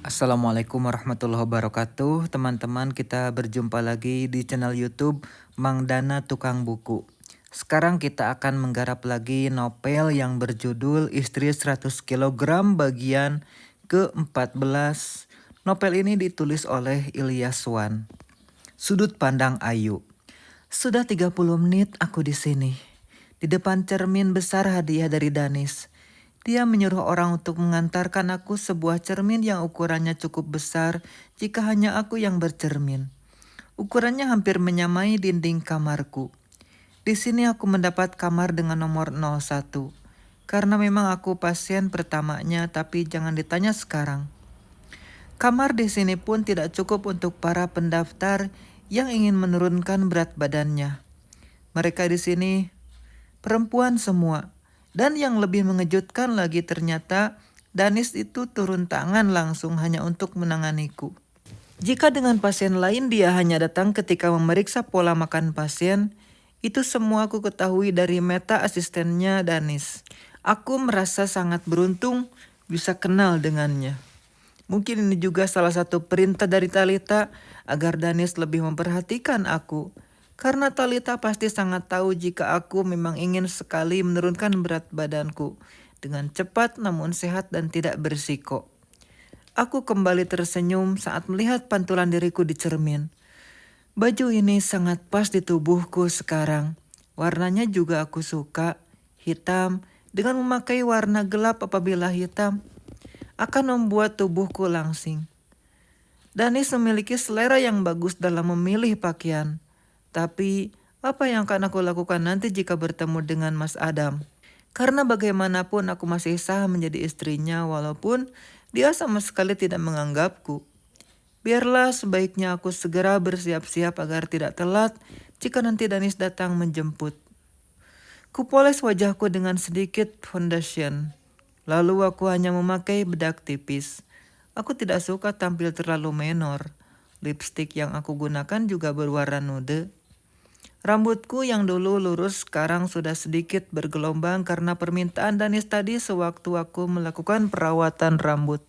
Assalamualaikum warahmatullahi wabarakatuh. Teman-teman, kita berjumpa lagi di channel YouTube Mang Dana Tukang Buku. Sekarang kita akan menggarap lagi novel yang berjudul Istri 100 kg bagian ke-14. Novel ini ditulis oleh Ilyas Wan. Sudut pandang Ayu. Sudah 30 menit aku di sini. Di depan cermin besar hadiah dari Danis. Dia menyuruh orang untuk mengantarkan aku sebuah cermin yang ukurannya cukup besar jika hanya aku yang bercermin. Ukurannya hampir menyamai dinding kamarku. Di sini aku mendapat kamar dengan nomor 01. Karena memang aku pasien pertamanya, tapi jangan ditanya sekarang. Kamar di sini pun tidak cukup untuk para pendaftar yang ingin menurunkan berat badannya. Mereka di sini perempuan semua. Dan yang lebih mengejutkan lagi ternyata Danis itu turun tangan langsung hanya untuk menanganiku. Jika dengan pasien lain dia hanya datang ketika memeriksa pola makan pasien, itu semua aku ketahui dari meta asistennya Danis. Aku merasa sangat beruntung bisa kenal dengannya. Mungkin ini juga salah satu perintah dari Talita agar Danis lebih memperhatikan aku. Karena Talita pasti sangat tahu jika aku memang ingin sekali menurunkan berat badanku dengan cepat namun sehat dan tidak bersiko. Aku kembali tersenyum saat melihat pantulan diriku di cermin. Baju ini sangat pas di tubuhku sekarang. Warnanya juga aku suka, hitam, dengan memakai warna gelap apabila hitam akan membuat tubuhku langsing. Danis memiliki selera yang bagus dalam memilih pakaian. Tapi, apa yang akan aku lakukan nanti jika bertemu dengan Mas Adam? Karena bagaimanapun aku masih sah menjadi istrinya walaupun dia sama sekali tidak menganggapku. Biarlah sebaiknya aku segera bersiap-siap agar tidak telat jika nanti Danis datang menjemput. Kupoles wajahku dengan sedikit foundation. Lalu aku hanya memakai bedak tipis. Aku tidak suka tampil terlalu menor. Lipstik yang aku gunakan juga berwarna nude. Rambutku yang dulu lurus sekarang sudah sedikit bergelombang karena permintaan Danis tadi sewaktu aku melakukan perawatan rambut.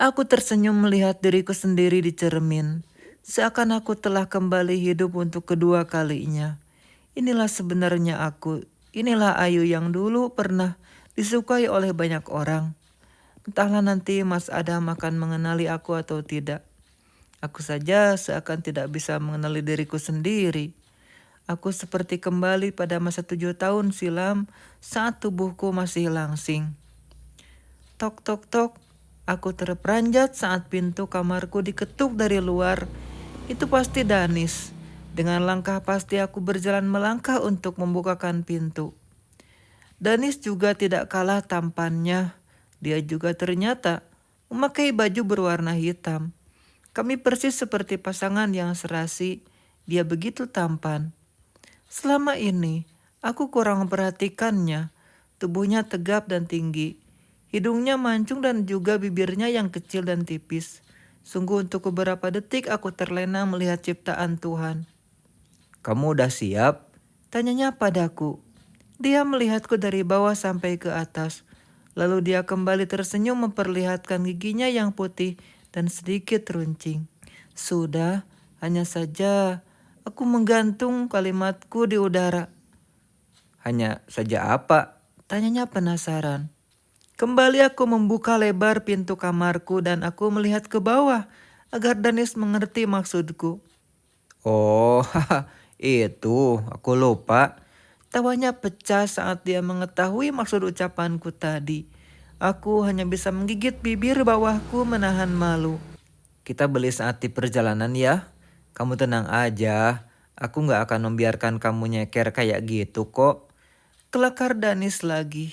Aku tersenyum melihat diriku sendiri di cermin. Seakan aku telah kembali hidup untuk kedua kalinya. Inilah sebenarnya aku. Inilah Ayu yang dulu pernah disukai oleh banyak orang. Entahlah nanti Mas Adam akan mengenali aku atau tidak. Aku saja seakan tidak bisa mengenali diriku sendiri. Aku seperti kembali pada masa 7 tahun silam saat tubuhku masih langsing. Tok tok tok, aku terperanjat saat pintu kamarku diketuk dari luar. Itu pasti Danis. Dengan langkah pasti aku berjalan melangkah untuk membukakan pintu. Danis juga tidak kalah tampannya. Dia juga ternyata memakai baju berwarna hitam. Kami persis seperti pasangan yang serasi. Dia begitu tampan. Selama ini, aku kurang memperhatikannya. Tubuhnya tegap dan tinggi. Hidungnya mancung dan juga bibirnya yang kecil dan tipis. Sungguh untuk beberapa detik aku terlena melihat ciptaan Tuhan. Kamu udah siap? Tanyanya padaku. Dia melihatku dari bawah sampai ke atas. Lalu dia kembali tersenyum memperlihatkan giginya yang putih dan sedikit runcing. Sudah, hanya saja aku menggantung kalimatku di udara. Hanya saja apa? Tanyanya penasaran. Kembali aku membuka lebar pintu kamarku dan aku melihat ke bawah agar Danis mengerti maksudku. Oh, itu aku lupa. Tawanya pecah saat dia mengetahui maksud ucapanku tadi. Aku hanya bisa menggigit bibir bawahku menahan malu. Kita beli saat di perjalanan ya. Kamu tenang aja. Aku gak akan membiarkan kamu nyeker kayak gitu kok. Kelakar Danis lagi.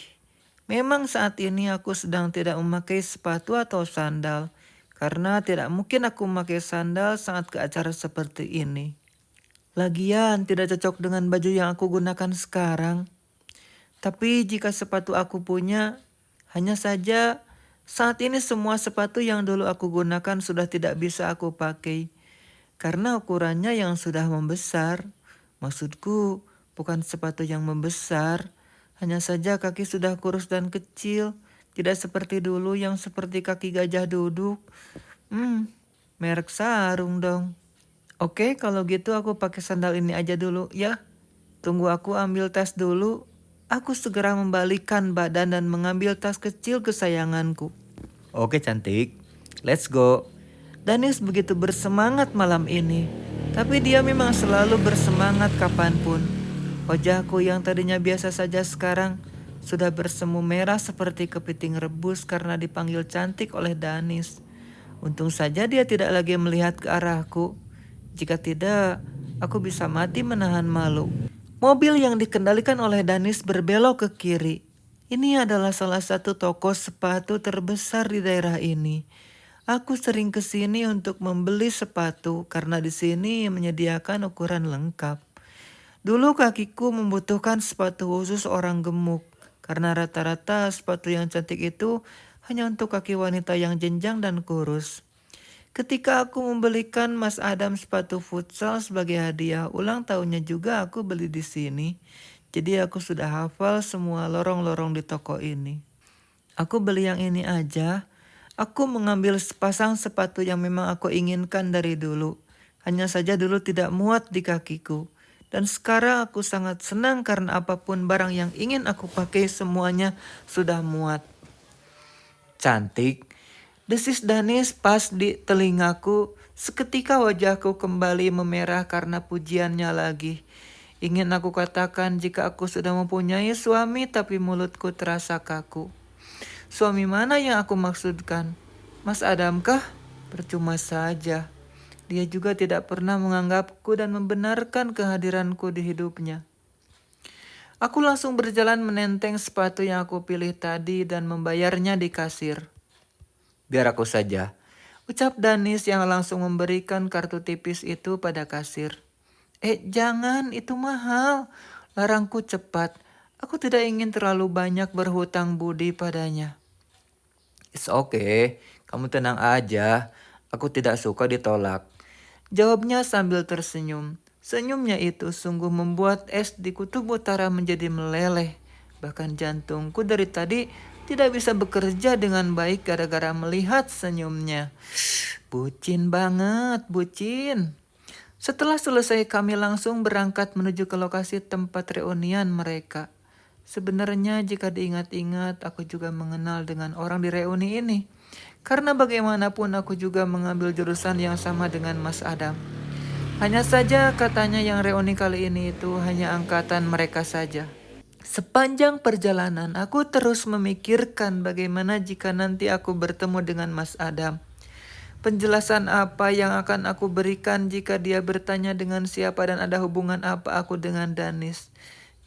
Memang saat ini aku sedang tidak memakai sepatu atau sandal. Karena tidak mungkin aku memakai sandal saat ke acara seperti ini. Lagian tidak cocok dengan baju yang aku gunakan sekarang. Tapi jika sepatu aku punya, hanya saja saat ini semua sepatu yang dulu aku gunakan sudah tidak bisa aku pakai. Karena ukurannya yang sudah membesar. Maksudku bukan sepatu yang membesar. Hanya saja kaki sudah kurus dan kecil. Tidak seperti dulu yang seperti kaki gajah duduk. Merek sarung dong. Oke, kalau gitu aku pakai sandal ini aja dulu ya. Tunggu aku ambil tas dulu. Aku segera membalikkan badan dan mengambil tas kecil kesayanganku. Oke cantik, let's go. Danis begitu bersemangat malam ini. Tapi dia memang selalu bersemangat kapanpun. Wajahku yang tadinya biasa saja sekarang sudah bersemu merah seperti kepiting rebus karena dipanggil cantik oleh Danis. Untung saja dia tidak lagi melihat ke arahku. Jika tidak, aku bisa mati menahan malu. Mobil yang dikendalikan oleh Danis berbelok ke kiri. Ini adalah salah satu toko sepatu terbesar di daerah ini. Aku sering ke sini untuk membeli sepatu karena di sini menyediakan ukuran lengkap. Dulu kakiku membutuhkan sepatu khusus orang gemuk karena rata-rata sepatu yang cantik itu hanya untuk kaki wanita yang jenjang dan kurus. Ketika aku membelikan Mas Adam sepatu futsal sebagai hadiah ulang tahunnya juga aku beli di sini. Jadi aku sudah hafal semua lorong-lorong di toko ini. Aku beli yang ini aja. Aku mengambil sepasang sepatu yang memang aku inginkan dari dulu. Hanya saja dulu tidak muat di kakiku. Dan sekarang aku sangat senang karena apapun barang yang ingin aku pakai semuanya sudah muat. Cantik, desis Danis pas di telingaku. Seketika wajahku kembali memerah karena pujiannya lagi. Ingin aku katakan jika aku sudah mempunyai suami tapi mulutku terasa kaku. Suami mana yang aku maksudkan? Mas Adam kah? Percuma saja. Dia juga tidak pernah menganggapku dan membenarkan kehadiranku di hidupnya. Aku langsung berjalan menenteng sepatu yang aku pilih tadi dan membayarnya di kasir. Biar aku saja, ucap Danis yang langsung memberikan kartu tipis itu pada kasir. Jangan, itu mahal. Larangku cepat. Aku tidak ingin terlalu banyak berhutang budi padanya. It's okay, kamu tenang aja. Aku tidak suka ditolak. Jawabnya sambil tersenyum. Senyumnya itu sungguh membuat es di kutub utara menjadi meleleh. Bahkan jantungku dari tadi tidak bisa bekerja dengan baik gara-gara melihat senyumnya. Bucin banget, bucin. Setelah selesai kami langsung berangkat menuju ke lokasi tempat reunian mereka. Sebenarnya jika diingat-ingat aku juga mengenal dengan orang di reuni ini. Karena bagaimanapun aku juga mengambil jurusan yang sama dengan Mas Adam. Hanya saja katanya yang reuni kali ini itu hanya angkatan mereka saja. Sepanjang perjalanan aku terus memikirkan bagaimana jika nanti aku bertemu dengan Mas Adam. Penjelasan apa yang akan aku berikan jika dia bertanya dengan siapa dan ada hubungan apa aku dengan Danis.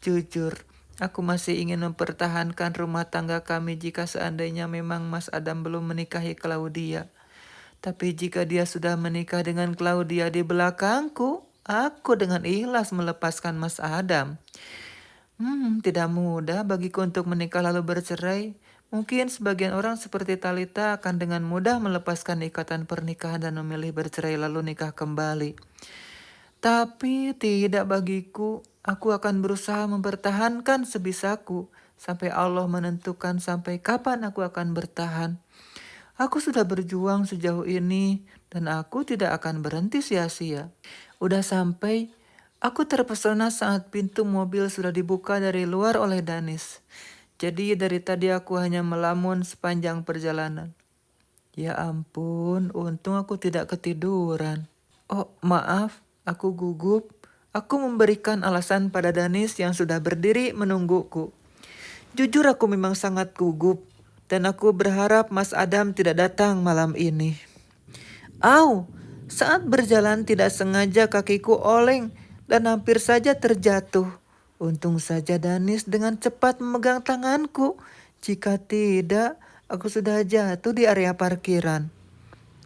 Jujur, aku masih ingin mempertahankan rumah tangga kami jika seandainya memang Mas Adam belum menikahi Claudia. Tapi jika dia sudah menikah dengan Claudia di belakangku, aku dengan ikhlas melepaskan Mas Adam. Tidak mudah bagiku untuk menikah lalu bercerai. Mungkin sebagian orang seperti Talita akan dengan mudah melepaskan ikatan pernikahan dan memilih bercerai lalu nikah kembali. Tapi tidak bagiku, aku akan berusaha mempertahankan sebisaku sampai Allah menentukan sampai kapan aku akan bertahan. Aku sudah berjuang sejauh ini dan aku tidak akan berhenti sia-sia. Udah sampai, aku terpesona saat pintu mobil sudah dibuka dari luar oleh Danis. Jadi dari tadi aku hanya melamun sepanjang perjalanan. Ya ampun, untung aku tidak ketiduran. Oh, maaf, aku gugup. Aku memberikan alasan pada Danis yang sudah berdiri menungguku. Jujur aku memang sangat gugup. Dan aku berharap Mas Adam tidak datang malam ini. Au, saat berjalan tidak sengaja kakiku oleng dan hampir saja terjatuh. Untung saja Danis dengan cepat memegang tanganku. Jika tidak, aku sudah jatuh di area parkiran.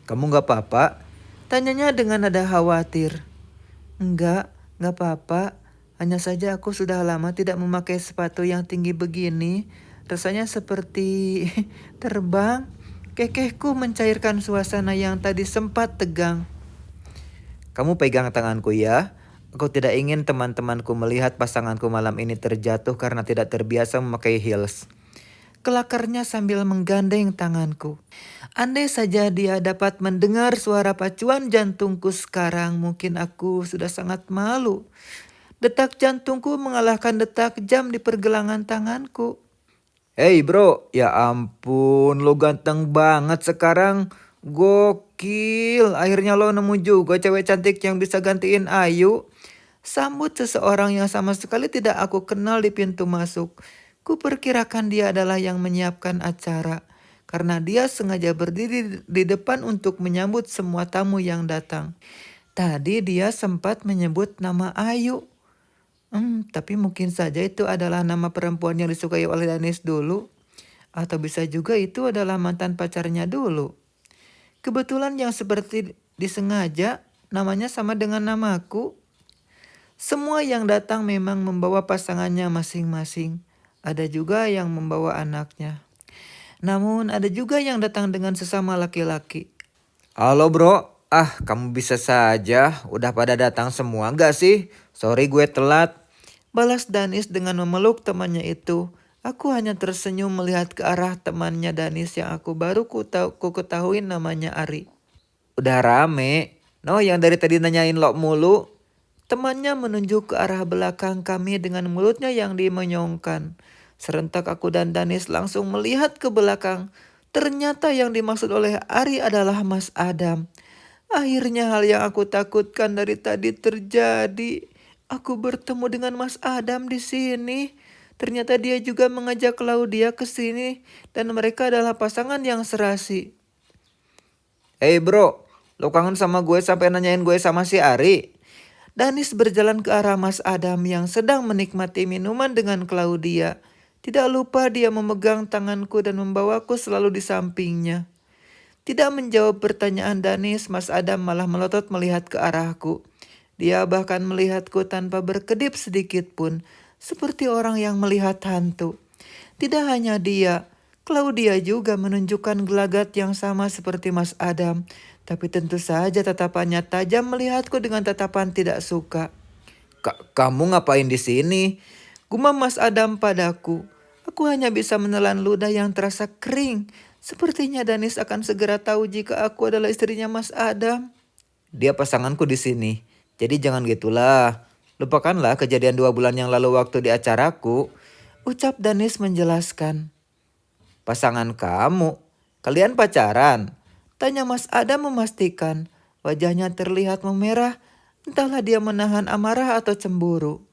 Kamu gak apa-apa? Tanyanya dengan nada khawatir. Enggak apa-apa. Hanya saja aku sudah lama tidak memakai sepatu yang tinggi begini. Rasanya seperti terbang. Kekehku mencairkan suasana yang tadi sempat tegang. Kamu pegang tanganku ya. Aku tidak ingin teman-temanku melihat pasanganku malam ini terjatuh karena tidak terbiasa memakai heels. kelakarnya sambil menggandeng tanganku. Andai saja dia dapat mendengar suara pacuan jantungku sekarang, mungkin aku sudah sangat malu. Detak jantungku mengalahkan detak jam di pergelangan tanganku. Hey bro, ya ampun, lo ganteng banget sekarang. Gokil, akhirnya lo nemu juga cewek cantik yang bisa gantiin Ayu. Sambut seseorang yang sama sekali tidak aku kenal di pintu masuk. Kuperkirakan dia adalah yang menyiapkan acara. Karena dia sengaja berdiri di depan untuk menyambut semua tamu yang datang. Tadi dia sempat menyebut nama Ayu. Tapi mungkin saja itu adalah nama perempuan yang disukai oleh Danis dulu. Atau bisa juga itu adalah mantan pacarnya dulu. Kebetulan yang seperti disengaja namanya sama dengan namaku. Semua yang datang memang membawa pasangannya masing-masing. Ada juga yang membawa anaknya. Namun ada juga yang datang dengan sesama laki-laki. Halo bro, kamu bisa saja, udah pada datang semua gak sih? Sorry gue telat. Balas Danis dengan memeluk temannya itu. Aku hanya tersenyum melihat ke arah temannya Danis yang aku baru ku ketahui namanya Ari. Udah rame, no yang dari tadi nanyain lo mulu. Temannya menunjuk ke arah belakang kami dengan mulutnya yang dimenyongkan. Serentak aku dan Danis langsung melihat ke belakang. Ternyata yang dimaksud oleh Ari adalah Mas Adam. Akhirnya hal yang aku takutkan dari tadi terjadi. Aku bertemu dengan Mas Adam di sini. Ternyata dia juga mengajak Claudia ke sini dan mereka adalah pasangan yang serasi. Hey bro, lo kangen sama gue sampai nanyain gue sama si Ari? Danis berjalan ke arah Mas Adam yang sedang menikmati minuman dengan Claudia. Tidak lupa dia memegang tanganku dan membawaku selalu di sampingnya. Tidak menjawab pertanyaan Danis, Mas Adam malah melotot melihat ke arahku. Dia bahkan melihatku tanpa berkedip sedikit pun, seperti orang yang melihat hantu. Tidak hanya dia, Claudia juga menunjukkan gelagat yang sama seperti Mas Adam. Tapi tentu saja tatapannya tajam melihatku dengan tatapan tidak suka. Kamu ngapain di sini? Gumam Mas Adam padaku. Aku hanya bisa menelan ludah yang terasa kering. Sepertinya Danis akan segera tahu jika aku adalah istrinya Mas Adam. Dia pasanganku di sini. Jadi jangan gitulah. Lupakanlah kejadian 2 bulan yang lalu waktu di acaraku. Ucap Danis menjelaskan. Pasangan kamu? Kalian pacaran? Tanya Mas Adam memastikan. Wajahnya terlihat memerah. Entahlah dia menahan amarah atau cemburu.